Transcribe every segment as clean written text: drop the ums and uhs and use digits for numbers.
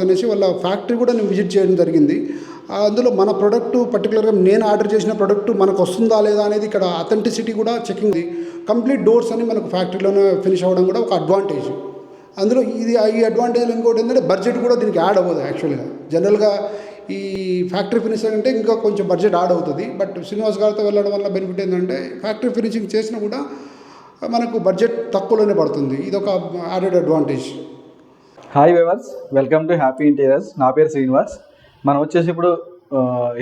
అనేసి వాళ్ళ ఫ్యాక్టరీ కూడా నేను విజిట్ చేయడం జరిగింది. అందులో మన ప్రోడక్ట్ పర్టికులర్గా నేను ఆర్డర్ చేసిన ప్రోడక్ట్ మనకు వస్తుందా లేదా అనేది ఇక్కడ అథెంటిసిటీ కూడా చెకింగ్. కంప్లీట్ డోర్స్ అని మనకు ఫ్యాక్టరీలోనే ఫినిష్ అవ్వడం కూడా ఒక అడ్వాంటేజ్. అందులో ఈ అడ్వాంటేజ్లో ఇంకోటి ఏంటంటే బడ్జెట్ కూడా దీనికి యాడ్ అవ్వదు. యాక్చువల్గా జనరల్గా ఈ ఫ్యాక్టరీ ఫినిషింగ్ అంటే ఇంకా కొంచెం బడ్జెట్ యాడ్ అవుతుంది. బట్ శ్రీనివాస్ గారితో వెళ్ళడం వల్ల బెనిఫిట్ ఏంటంటే ఫ్యాక్టరీ ఫినిషింగ్ చేసినా కూడా మనకు బడ్జెట్ తక్కువలోనే పడుతుంది. ఇది ఒక added advantage. Hi viewers, welcome to happy interiors. నా పేరు శ్రీనివాస్. మనం వచ్చేసి ఇప్పుడు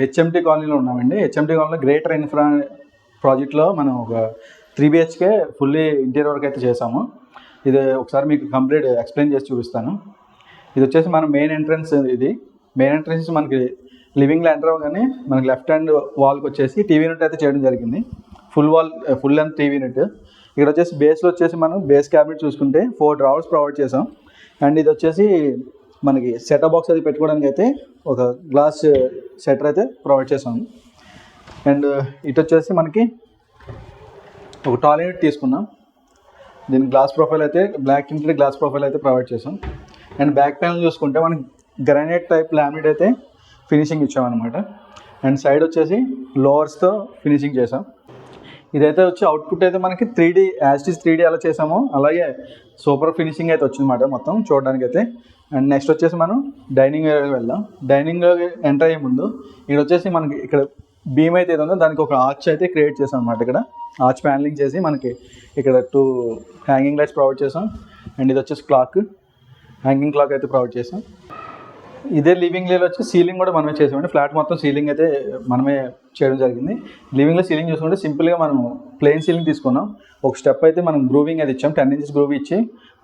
హెచ్ఎంటీ కాలనీలో ఉన్నామండి. హెచ్ఎంటీ కాలనీలో గ్రేటర్ ఇన్ఫ్రా ప్రాజెక్ట్లో మనం ఒక 3 BHK ఫుల్లీ ఇంటీరియర్ వర్క్ అయితే చేసాము. ఇది ఒకసారి మీకు కంప్లీట్ ఎక్స్ప్లెయిన్ చేసి చూపిస్తాను. ఇది వచ్చేసి మన మెయిన్ ఎంట్రన్స్. ఇది మెయిన్ ఎంట్రన్స్ మనకి లివింగ్లో ఎంటర్ అవ్వగానే మనకి లెఫ్ట్ హ్యాండ్ వాల్కి వచ్చేసి టీవీ యూనిట్ అయితే చేయడం జరిగింది. Full length TV unit. ఇక్కడ వచ్చేసి బేస్లో వచ్చేసి మనం బేస్ క్యాబినెట్ చూసుకుంటే 4 డ్రావర్స్ ప్రొవైడ్ చేసాం. అండ్ ఇది వచ్చేసి మనకి సెటప్ బాక్స్ అది పెట్టుకోవడానికి అయితే ఒక గ్లాస్ షట్టర్ అయితే ప్రొవైడ్ చేసాము. అండ్ ఇటు వచ్చేసి మనకి ఒక టాల్ యూనిట్ తీసుకున్నాం. దీని గ్లాస్ ప్రొఫైల్ అయితే బ్లాక్ ఇంటెడ్ గ్లాస్ ప్రొఫైల్ అయితే ప్రొవైడ్ చేసాం. అండ్ బ్యాక్ ప్యానల్ చూసుకుంటే మనకి గ్రానైట్ టైప్ లామినేట్ అయితే ఫినిషింగ్ ఇచ్చామన్నమాట. అండ్ సైడ్ వచ్చేసి లోవర్స్తో ఫినిషింగ్ చేసాం. ఇదైతే వచ్చి అవుట్పుట్ అయితే మనకి 3D యాజ్ ఇట్ 3D అలా చేసాము. అలాగే సూపర్ ఫినిషింగ్ అయితే వచ్చిందన్నమాట మొత్తం చూడడానికి అయితే. అండ్ నెక్స్ట్ వచ్చేసి మనం డైనింగ్ ఏరియాకి వెళ్దాం. డైనింగ్ ఎంటర్ అయ్యే ముందు ఇక్కడ వచ్చేసి మనకి ఇక్కడ బీమ్ అయితే ఏదో ఉందో దానికి ఒక ఆర్చ్ అయితే క్రియేట్ చేసాం అనమాట. ఇక్కడ ఆర్చ్ ప్యానలింగ్ చేసి మనకి ఇక్కడ 2 హ్యాంగింగ్ లైట్స్ ప్రొవైడ్ చేసాం. అండ్ ఇది వచ్చేసి హ్యాంగింగ్ క్లాక్ అయితే ప్రొవైడ్ చేసాం. ఇదే లివింగ్ ఏరియాలో వచ్చి సీలింగ్ కూడా మనమే చేసామండి. ఫ్లాట్ మొత్తం సీలింగ్ అయితే మనమే చేయడం జరిగింది. లివింగ్లో సీలింగ్ చూసుకుంటే సింపుల్గా మనం ప్లెయిన్ సీలింగ్ తీసుకున్నాం. ఒక స్టెప్ అయితే మనం గ్రూవింగ్ అది ఇచ్చాం. 10 inches గ్రూవ్ ఇచ్చి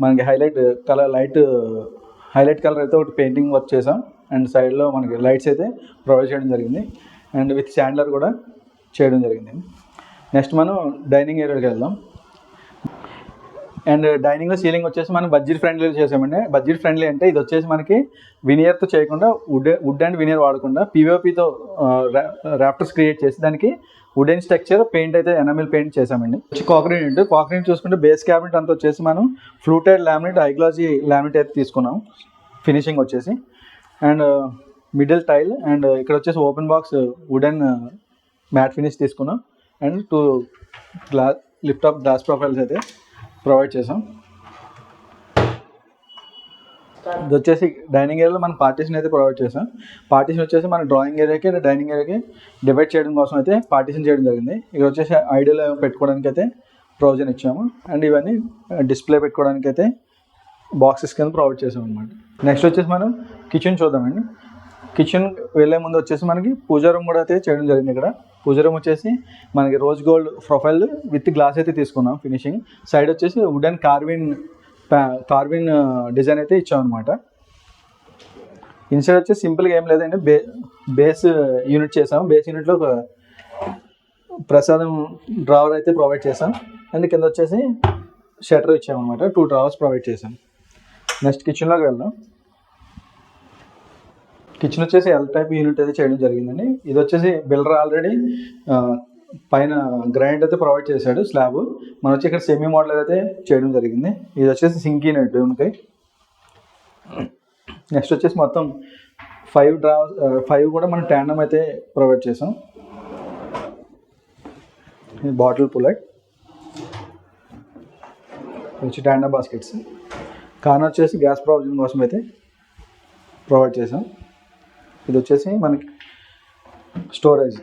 మనకి హైలైట్ కలర్ అయితే ఒకటి పెయింటింగ్ వర్క్ చేసాం. అండ్ సైడ్లో మనకి లైట్స్ అయితే ప్రొవైడ్ చేయడం జరిగింది. అండ్ విత్ శాండ్లర్ కూడా చేయడం జరిగింది. నెక్స్ట్ మనం డైనింగ్ ఏరియాకి వెళ్దాం. అండ్ డైనింగ్లో సీలింగ్ వచ్చేసి మనం బడ్జెట్ ఫ్రెండ్లీ చేసామండి. బడ్జెట్ ఫ్రెండ్లీ అంటే ఇది వచ్చేసి మనకి వినియర్తో చేయకుండా వుడ్ అండ్ వినియర్ వాడకుండా PVP-తో రాఫ్టర్స్ క్రియేట్ చేసి దానికి వుడెన్ స్ట్రక్చర్ పెయింట్ అయితే ఎనామిల్ పెయింట్ చేసామండి. కాంక్రీట్ చూసుకుంటే బేస్ క్యాబినెట్ అంతా వచ్చేసి మనం ఫ్లూటెడ్ లామినేట్ హైగ్లాసీ లామినేట్ అయితే తీసుకున్నాం ఫినిషింగ్ వచ్చేసి. అండ్ మిడిల్ టైల్ అండ్ ఇక్కడ వచ్చేసి open box wooden matt finish తీసుకున్నాం. And 2 lift up glass profiles అయితే ప్రొవైడ్ చేసాం. ఇది వచ్చేసి డైనింగ్ ఏరియాలో మనం పార్టీషన్ అయితే ప్రొవైడ్ చేసాం. పార్టీషన్ వచ్చేసి మన డ్రాయింగ్ ఏరియాకి డైనింగ్ ఏరియాకి డివైడ్ చేయడం కోసం అయితే పార్టీషన్ చేయడం జరిగింది. ఇక్కడ వచ్చేసి ఐడియల్ పెట్టుకోవడానికి అయితే ప్రొవిజన్ ఇచ్చాము. అండ్ ఇవన్నీ డిస్ప్లే పెట్టుకోవడానికి అయితే బాక్సెస్ కింద ప్రొవైడ్ చేసాం అనమాట. నెక్స్ట్ వచ్చేసి మనం కిచెన్ చూద్దామండి. కిచెన్ వెళ్ళే ముందు వచ్చేసి మనకి పూజా రూమ్ కూడా అయితే చేయడం జరిగింది. ఇక్కడ పూజా రూమ్ వచ్చేసి మనకి rose gold profile with glass అయితే తీసుకున్నాం ఫినిషింగ్. సైడ్ వచ్చేసి వుడెన్ కార్విన్ డిజైన్ అయితే ఇచ్చామన్నమాట. ఇన్సైడ్ వచ్చేసి సింపుల్గా ఏం లేదంటే బేస్ యూనిట్ చేసాం. బేస్ యూనిట్లో ఒక ప్రసాదం డ్రావర్ అయితే ప్రొవైడ్ చేసాం. అండ్ కింద వచ్చేసి షట్టర్ ఇచ్చామన్నమాట. 2 డ్రావర్స్ ప్రొవైడ్ చేసాం. నెక్స్ట్ కిచెన్లోకి వెళ్దాం. కిచెన్ వచ్చేసి ఎల్ టైప్ యూనిట్ అయితే చేయడం జరిగిందండి. ఇది వచ్చేసి బిల్డర్ ఆల్రెడీ పైన గ్రానైట్ అయితే ప్రొవైడ్ చేశాడు స్లాబ్. మనం వచ్చి ఇక్కడ సెమీ మోడల్ అయితే చేయడం జరిగింది. ఇది వచ్చేసి సింక్ యూనిట్ ఉంటాయి. నెక్స్ట్ వచ్చేసి మొత్తం 5 కూడా మనం ట్యాండమ్ అయితే ప్రొవైడ్ చేసాం. బాటిల్ పుల్లెట్ వచ్చి ట్యాండమ్ బాస్కెట్స్. కార్నర్ వచ్చేసి గ్యాస్ ప్రొవిజన్ కోసం అయితే ప్రొవైడ్ చేసాం. ఇది వచ్చేసి మనకి స్టోరేజ్.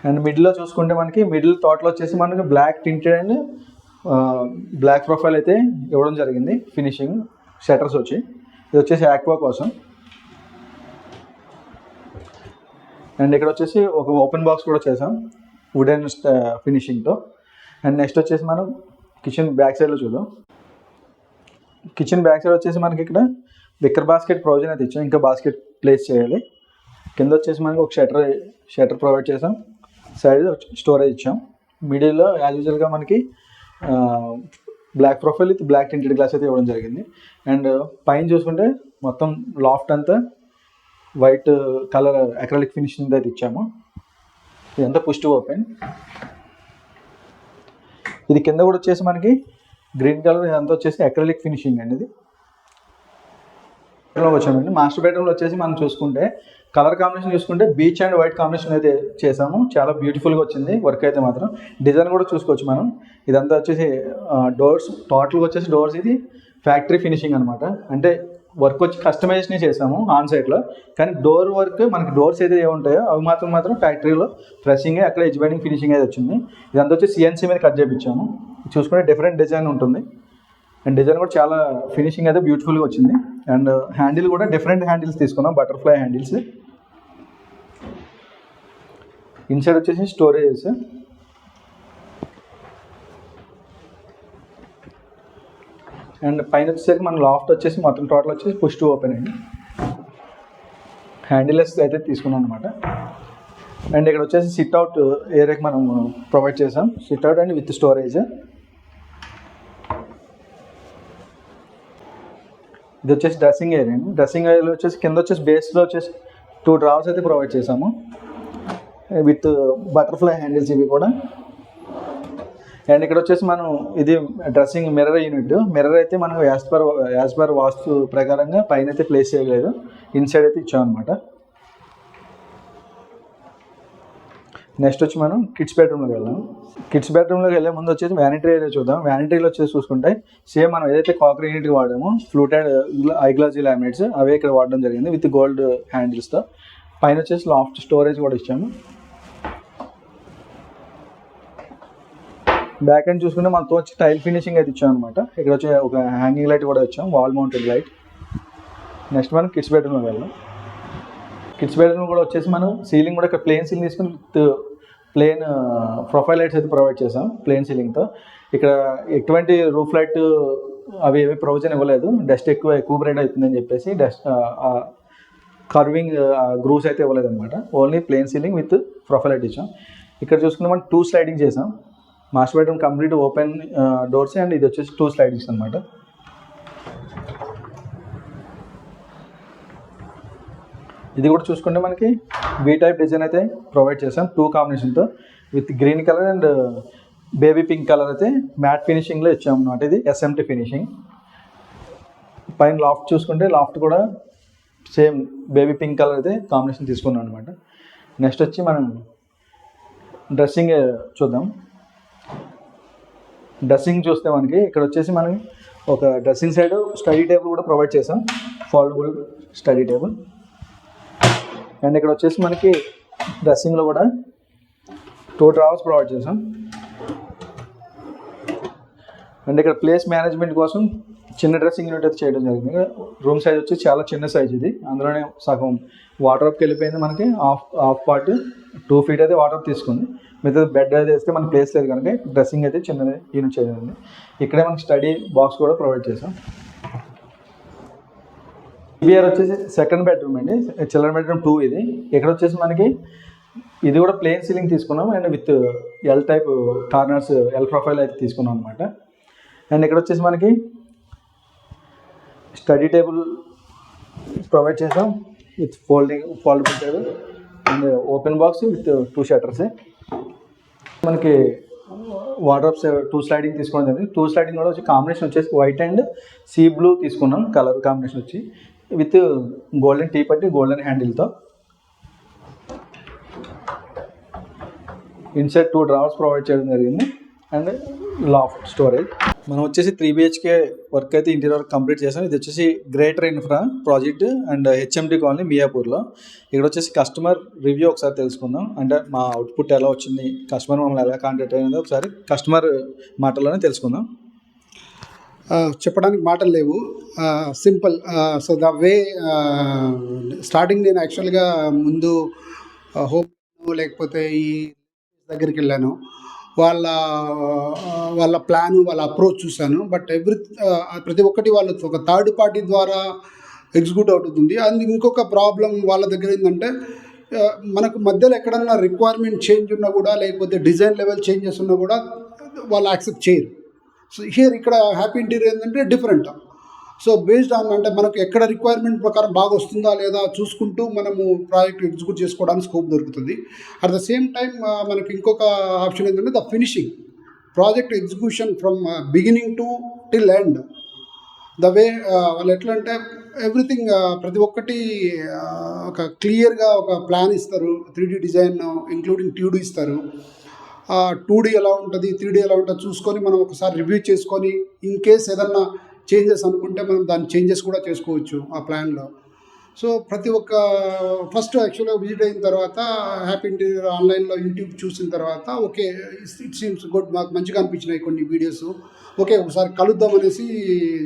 అండ్ మిడిల్లో చూసుకుంటే మనకి మిడిల్ థాట్లో వచ్చేసి మనకి black tinted and black profile అయితే ఇవ్వడం జరిగింది ఫినిషింగ్ షట్టర్స్ వచ్చి. ఇది వచ్చేసి ఆక్వా కోసం. అండ్ ఇక్కడ వచ్చేసి ఒక ఓపెన్ బాక్స్ కూడా చేసాం వుడెన్ ఫినిషింగ్తో. అండ్ నెక్స్ట్ వచ్చేసి మనం కిచెన్ బ్యాక్ సైడ్లో చూద్దాం. కిచెన్ బ్యాక్ సైడ్ వచ్చేసి మనకి ఇక్కడ విక్కర్ బాస్కెట్ ప్రొవిజన్ అయితే ఇచ్చాం. ఇంకా బాస్కెట్ ప్లేస్ చేయాలి. కింద వచ్చేసి మనకి ఒక షట్టర్ ప్రొవైడ్ చేసాం. సైడ్ స్టోరేజ్ ఇచ్చాం. మిడిల్లో యాజ్ యూజువల్గా మనకి black profile with black tinted glass అయితే ఇవ్వడం జరిగింది. అండ్ పైన చూసుకుంటే మొత్తం లాఫ్ట్ అంతా వైట్ కలర్ అక్రిలిక్ ఫినిషింగ్ అయితే ఇచ్చాము. ఇదంతా పుష్ టు ఓపెన్. ఇది కింద కూడా వచ్చేసి మనకి గ్రీన్ కలర్ ఇదంతా వచ్చేసి అక్రిలిక్ ఫినిషింగ్ అండి. ఇది వచ్చామండి. మాస్టర్ బెడ్రూమ్లో వచ్చేసి మనం చూసుకుంటే కలర్ కాంబినేషన్ చూసుకుంటే బీచ్ అండ్ వైట్ కాంబినేషన్ అయితే చేసాము. చాలా బ్యూటిఫుల్గా వచ్చింది వర్క్ అయితే మాత్రం. డిజైన్ కూడా చూసుకోవచ్చు మనం. ఇదంతా వచ్చేసి డోర్స్, టోటల్గా వచ్చేసి డోర్స్ ఇది ఫ్యాక్టరీ ఫినిషింగ్ అనమాట. అంటే వర్క్ వచ్చి కస్టమైజేషన్ చేసాము ఆన్ సైట్లో, కానీ డోర్ వర్క్ మనకి డోర్స్ అయితే ఏముంటాయో అవి మాత్రం ఫ్యాక్టరీలో ప్రెస్సింగ్ అక్కడ ఎడ్జ్ బైండింగ్ ఫినిషింగ్ అయితే వచ్చింది. ఇదంతా వచ్చి సిఎన్సీ మీద కట్ చేయించాము. చూసుకుంటే డిఫరెంట్ డిజైన్ ఉంటుంది అండ్ డిజైన్ కూడా చాలా ఫినిషింగ్ అయితే బ్యూటిఫుల్గా వచ్చింది. అండ్ హ్యాండిల్ కూడా డిఫరెంట్ హ్యాండిల్స్ తీసుకున్నాం, బటర్ఫ్లై హ్యాండిల్స్. ఇన్సైడ్ వచ్చేసి స్టోరేజెస్. అండ్ పైన వచ్చేసరికి మన లాఫ్ట్ వచ్చేసి మొత్తం టోటల్ వచ్చేసి పుష్ టు ఓపెన్ అండి. హ్యాండిల్లెస్ అయితే తీసుకున్నాం అనమాట. అండ్ ఇక్కడ వచ్చేసి సిట్ అవుట్ ఏరియాకి మనం ప్రొవైడ్ చేసాం. SIT out and with storage. ఇది వచ్చేసి డ్రెస్సింగ్ ఏరియా అండి. డ్రెస్సింగ్ ఏరియాలో వచ్చేసి కింద వచ్చేసి బేస్లో వచ్చేసి 2 డ్రావర్స్ అయితే ప్రొవైడ్ చేసాము విత్ బటర్ఫ్లై హ్యాండిల్స్ ఇవి కూడా. అండ్ ఇక్కడ వచ్చేసి మనం ఇది డ్రెస్సింగ్ మిర్రర్ యూనిట్. మిర్రర్ అయితే మనం యాజ్ పర్ వాస్తు ప్రకారంగా పైన అయితే ప్లేస్ చేయలేదు, ఇన్సైడ్ అయితే ఇచ్చాం అనమాట. నెక్స్ట్ వచ్చి మనం కిడ్స్ బెడ్రూమ్లోకి వెళ్దాం. కిడ్స్ బెడ్రూమ్లోకి వెళ్ళే ముందు వచ్చేసి వ్యానిటీ ఏరియా చూద్దాం. వ్యానిటీలో వచ్చేసి చూసుకుంటే సేమ్ మనం ఏదైతే కాకరీ యూనిట్కి వాడామో ఫ్లూటెడ్ ఐగ్లాసీ లామినేట్స్ అవే ఇక్కడ వాడడం జరిగింది విత్ గోల్డ్ హ్యాండిల్స్తో. పైన వచ్చేసి లాఫ్ట్ స్టోరేజ్ కూడా ఇచ్చాము. బ్యాక్ ఎండ్ చూసుకుంటే మనతో వచ్చి టైల్ ఫినిషింగ్ అయితే ఇచ్చాం అనమాట. ఇక్కడ వచ్చి ఒక హ్యాంగింగ్ లైట్ కూడా ఇచ్చాం, వాల్ మౌంటెడ్ లైట్. నెక్స్ట్ మనం కిడ్స్ బెడ్రూమ్లోకి వెళ్దాం. కిడ్స్ బెడ్రూమ్ కూడా వచ్చేసి మనం సీలింగ్ కూడా ఇక్కడ ప్లేన్ సీలింగ్ తీసుకుని విత్ ప్లేన్ ప్రొఫైల్ లైట్స్ అయితే ప్రొవైడ్ చేసాం ప్లేన్ సీలింగ్తో. ఇక్కడ ఎటువంటి రూఫ్ లైట్ అవి ఏమి ప్రొవిజన్ ఇవ్వలేదు, డస్ట్ ఎక్కువ బ్రైట్ అవుతుందని చెప్పేసి డస్ట్ కర్వింగ్ గ్రూవ్స్ అయితే ఇవ్వలేదు అనమాట. Only plane ceiling with profile light ఇచ్చాం. ఇక్కడ చూసుకుంటే మనం 2 స్లైడింగ్ చేసాం. Master bedroom complete open doors and ఇది వచ్చేసి 2 స్లైడింగ్స్ అనమాట. ఇది కూడా చూసుకుంటే మనకి బీ టైప్ డిజైన్ అయితే ప్రొవైడ్ చేసాం 2 కాంబినేషన్తో with green colour and baby pink colour అయితే మ్యాట్ ఫినిషింగ్లో ఇచ్చాం అనమాట. ఇది ఎస్ఎంటీ ఫినిషింగ్. పైన లాఫ్ట్ చూసుకుంటే లాఫ్ట్ కూడా సేమ్ బేబీ పింక్ కలర్ అయితే కాంబినేషన్ తీసుకున్నాం అనమాట. నెక్స్ట్ వచ్చి మనం డ్రెస్సింగ్ చూద్దాం. డ్రెస్సింగ్ చూస్తే మనకి ఇక్కడ వచ్చేసి మనం ఒక డ్రెస్సింగ్ సైడ్ స్టడీ టేబుల్ కూడా ప్రొవైడ్ చేసాం, ఫోల్డబుల్ స్టడీ టేబుల్. అండ్ ఇక్కడ వచ్చేసి మనకి డ్రెస్సింగ్లో కూడా 2 డ్రావర్స్ ప్రొవైడ్ చేసాం. అండ్ ఇక్కడ ప్లేస్ మేనేజ్మెంట్ కోసం చిన్న డ్రెస్సింగ్ యూనిట్ అయితే చేయడం జరిగింది. రూమ్ సైజ్ వచ్చి చాలా చిన్న సైజ్ ఇది, అందులోనే సగం వాటర్ వెళ్ళిపోయింది. మనకి హాఫ్ పార్ట్ 2 ఫీట్ అయితే వాటర్ తీసుకుంది. మిగతా బెడ్ అయితే వేస్తే మనకి ప్లేస్ లేదు కనుక డ్రెస్సింగ్ అయితే చిన్న యూనిట్ చేయడం. ఇక్కడే మనకి స్టడీ బాక్స్ కూడా ప్రొవైడ్ చేసాం. సిబిఆర్ వచ్చేసి సెకండ్ బెడ్రూమ్ అండి, చిల్డ్రన్ బెడ్రూమ్ 2 ఇది. ఇక్కడ వచ్చేసి మనకి ఇది కూడా ప్లేన్ సీలింగ్ తీసుకున్నాం and with L type corners L profile అయితే తీసుకున్నాం అనమాట. అండ్ ఇక్కడ వచ్చేసి మనకి స్టడీ టేబుల్ ప్రొవైడ్ చేసాం with foldable table and open box with 2 shutters. మనకి వార్డ్రోబ్స్ 2 స్లైడింగ్ తీసుకోవడం జరిగింది. 2 స్లైడింగ్ కూడా వచ్చి కాంబినేషన్ వచ్చేసి వైట్ అండ్ సీ బ్లూ తీసుకున్నాం కలర్ కాంబినేషన్ వచ్చి విత్ గోల్డెన్ టీ పట్టి గోల్డెన్ హ్యాండిల్తో. ఇన్సైడ్ 2 డ్రావర్స్ ప్రొవైడ్ చేయడం జరిగింది అండ్ లాఫ్ట్ స్టోరేజ్. మనం వచ్చేసి 3 BHK వర్క్ అయితే ఇంటీరియర్ వర్క్ కంప్లీట్ చేసాం. ఇది వచ్చేసి greater infra project and HMD colony మియాపూర్లో. ఇక్కడ వచ్చేసి కస్టమర్ రివ్యూ ఒకసారి తెలుసుకుందాం. అంటే మా అవుట్పుట్ ఎలా వచ్చింది, కస్టమర్ మమ్మల్ని ఎలా కాంటాక్ట్ అయ్యిందో ఒకసారి కస్టమర్ మాటల్లోనే తెలుసుకుందాం. చెప్పడానికి మాటలు లేవు, simple. So the way starting నేను యాక్చువల్గా ముందు హోమ్ లేకపోతే ఈ దగ్గరికి వెళ్ళాను, వాళ్ళ ప్లాను వాళ్ళ అప్రోచ్ చూశాను. బట్ ప్రతి ఒక్కటి వాళ్ళు ఒక థర్డ్ పార్టీ ద్వారా ఎగ్జిక్యూట్ అవుతుంది. అండ్ ఇంకొక ప్రాబ్లం వాళ్ళ దగ్గర ఏంటంటే మనకు మధ్యలో ఎక్కడన్నా రిక్వైర్మెంట్ చేంజ్ ఉన్నా కూడా లేకపోతే డిజైన్ లెవెల్ చేంజెస్ ఉన్నా కూడా వాళ్ళు యాక్సెప్ట్ చేయరు. సో హియర్ ఇక్కడ హ్యాపీ ఇంటీరియర్ ఏంటంటే డిఫరెంట్. సో బేస్డ్ ఆన్ అంటే మనకు ఎక్కడ రిక్వైర్మెంట్ ప్రకారం బాగా వస్తుందా లేదా చూసుకుంటూ మనము ప్రాజెక్ట్ ఎగ్జిక్యూట్ చేసుకోవడానికి స్కోప్ దొరుకుతుంది. అట్ ద సేమ్ టైం మనకి ఇంకొక ఆప్షన్ ఏంటంటే the finishing project execution from beginning to till end. The way వాళ్ళు ఎట్లా అంటే ఎవ్రీథింగ్ ప్రతి ఒక్కటి ఒక క్లియర్గా ఒక ప్లాన్ ఇస్తారు, 3D డిజైన్ ఇంక్లూడింగ్ 2D ఇస్తారు. 2D ఎలా ఉంటుంది, 3D ఎలా ఉంటుంది చూసుకొని మనం ఒకసారి రివ్యూ చేసుకొని ఇన్ కేస్ ఏదన్నా చేంజెస్ అనుకుంటే మనం దాని చేంజెస్ కూడా చేసుకోవచ్చు ఆ ప్లాన్లో. సో ప్రతి ఒక్క ఫస్ట్ యాక్చువల్గా విజిట్ అయిన తర్వాత హ్యాపీ ఇంటీరియర్ ఆన్లైన్లో యూట్యూబ్ చూసిన తర్వాత ఓకే ఇట్ సీమ్స్ గుడ్, మాకు మంచిగా అనిపించినాయి కొన్ని వీడియోస్. ఓకే ఒకసారి కలుద్దాం అనేసి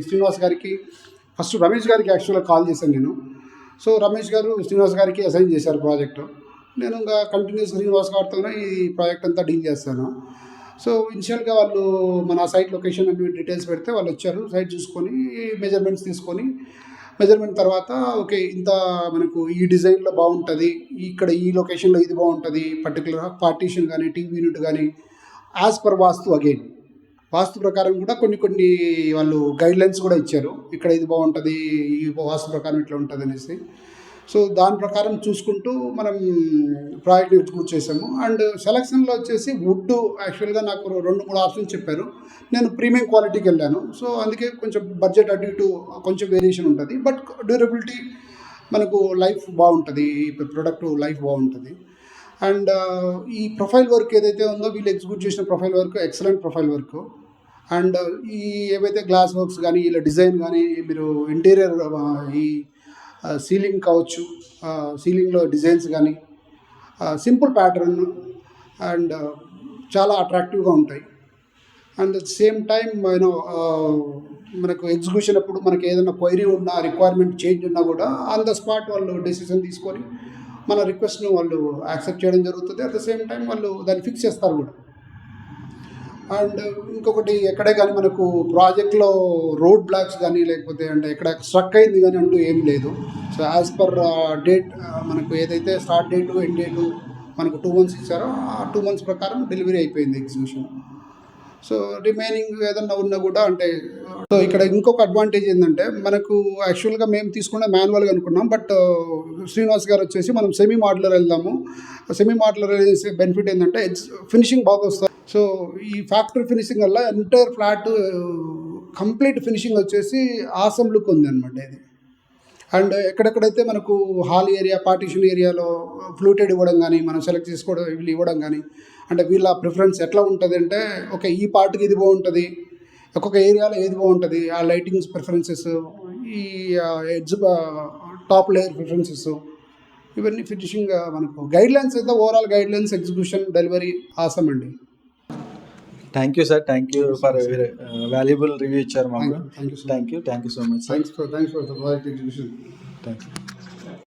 శ్రీనివాస్ గారికి, ఫస్ట్ రమేష్ గారికి యాక్చువల్గా కాల్ చేశాను నేను. సో రమేష్ గారు శ్రీనివాస్ గారికి అసైన్ చేశారు ప్రాజెక్టు. నేను ఇంకా కంటిన్యూస్ శ్రీనివాస్ గారితోనే ఈ ప్రాజెక్ట్ అంతా డీల్ చేస్తాను. సో ఇనిషియల్గా వాళ్ళు మన సైట్ లొకేషన్ అన్ని డీటెయిల్స్ పెడితే వాళ్ళు వచ్చారు, సైట్ చూసుకొని మెజర్మెంట్స్ తీసుకొని, మెజర్మెంట్ తర్వాత ఓకే ఇంత మనకు ఈ డిజైన్లో బాగుంటుంది, ఇక్కడ ఈ లొకేషన్లో ఇది బాగుంటుంది, పర్టికులర్ పార్టీషన్ కానీ టీవీ యూనిట్ కానీ యాజ్ పర్ వాస్తు అగైన్ వాస్తు ప్రకారం కూడా కొన్ని వాళ్ళు గైడ్లైన్స్ కూడా ఇచ్చారు, ఇక్కడ ఇది బాగుంటుంది, ఈ వాస్తు ప్రకారం ఇట్లా ఉంటుంది అనేసి. సో దాని ప్రకారం చూసుకుంటూ మనం ప్రాజెక్ట్ ఎగ్జిక్యూట్ చేసాము. అండ్ సెలక్షన్లో వచ్చేసి వుడ్ యాక్చువల్గా నాకు 2-3 ఆప్షన్స్ చెప్పారు, నేను ప్రీమియం క్వాలిటీకి వెళ్ళాను. సో అందుకే కొంచెం బడ్జెట్ అటు ఇటు కొంచెం వేరియేషన్ ఉంటుంది, బట్ డ్యూరబిలిటీ మనకు లైఫ్ బాగుంటుంది, ప్రొడక్ట్ లైఫ్ బాగుంటుంది. అండ్ ఈ ప్రొఫైల్ వర్క్ ఏదైతే ఉందో వీళ్ళు ఎగ్జిక్యూట్ చేసిన profile work excellent profile work. And ఈ ఏవైతే గ్లాస్ వర్క్స్ కానీ ఇలా డిజైన్ కానీ మీరు ఇంటీరియర్ ఈ సీలింగ్ కావచ్చు, సీలింగ్లో డిజైన్స్ కానీ సింపుల్ ప్యాటర్న్ అండ్ చాలా అట్రాక్టివ్గా ఉంటాయి. And at the same time మనకు ఎగ్జిక్యూషన్ అప్పుడు మనకి ఏదైనా క్వైరీ ఉన్నా, రిక్వైర్మెంట్ చేంజ్ ఉన్నా కూడా ఆన్ ద స్పాట్ వాళ్ళు డెసిషన్ తీసుకొని మన రిక్వెస్ట్ను వాళ్ళు యాక్సెప్ట్ చేయడం జరుగుతుంది. అట్ ద సేమ్ టైం వాళ్ళు దాన్ని ఫిక్స్ చేస్తారు కూడా. అండ్ ఇంకొకటి ఎక్కడే కానీ మనకు ప్రాజెక్ట్లో రోడ్ బ్లాక్స్ కానీ లేకపోతే అంటే ఎక్కడ స్ట్రక్ అయింది కానీ అంటూ ఏం లేదు. సో యాజ్ పర్ డేట్ మనకు ఏదైతే స్టార్ట్ డేటు ఎండ్ డేటు మనకు 2 months ఇచ్చారో ఆ 2 months ప్రకారం డెలివరీ అయిపోయింది ఎగ్జిక్యూషన్. సో రిమైనింగ్ ఏదన్నా ఉన్నా కూడా అంటే సో ఇక్కడ ఇంకొక అడ్వాంటేజ్ ఏంటంటే మనకు యాక్చువల్గా మేము తీసుకునే మాన్యువల్గా అనుకున్నాం, బట్ శ్రీనివాస్ గారు వచ్చేసి మనం సెమీ మోడ్యులర్ వెళ్దాము. సెమీ మోడ్యులర్ వేసే బెనిఫిట్ ఏంటంటే ఫినిషింగ్ బాగా వస్తుంది. సో ఈ ఫ్యాక్టరీ ఫినిషింగ్ వల్ల ఎంటైర్ ఫ్లాట్ కంప్లీట్ ఫినిషింగ్ వచ్చేసి ఆసమ్ లుక్ ఉంది అనమాట ఇది. అండ్ ఎక్కడెక్కడైతే మనకు హాల్ ఏరియా, పార్టీషన్ ఏరియాలో ఫ్లూటెడ్ ఇవ్వడం కానీ, మనం సెలెక్ట్ చేసుకోవడం వీళ్ళు ఇవ్వడం కానీ, అంటే వీళ్ళ ప్రిఫరెన్స్ ఎట్లా ఉంటుంది అంటే ఓకే ఈ పార్ట్కి ఇది బాగుంటుంది, ఒక్కొక్క ఏరియాలో ఏది బాగుంటుంది, ఆ లైటింగ్స్ ప్రిఫరెన్సెస్, ఈ ఎడ్జ్ టాప్ లేయర్ ప్రిఫరెన్సెస్, ఇవన్నీ ఫినిషింగ్ మనకు గైడ్లైన్స్ అయితే overall guidelines execution delivery awesome అండి. Thank you sir, thank you for valuable review ఇచ్చారు మాకు. Thank you, sir. Thank you so much. Thanks for the project execution. Thank you.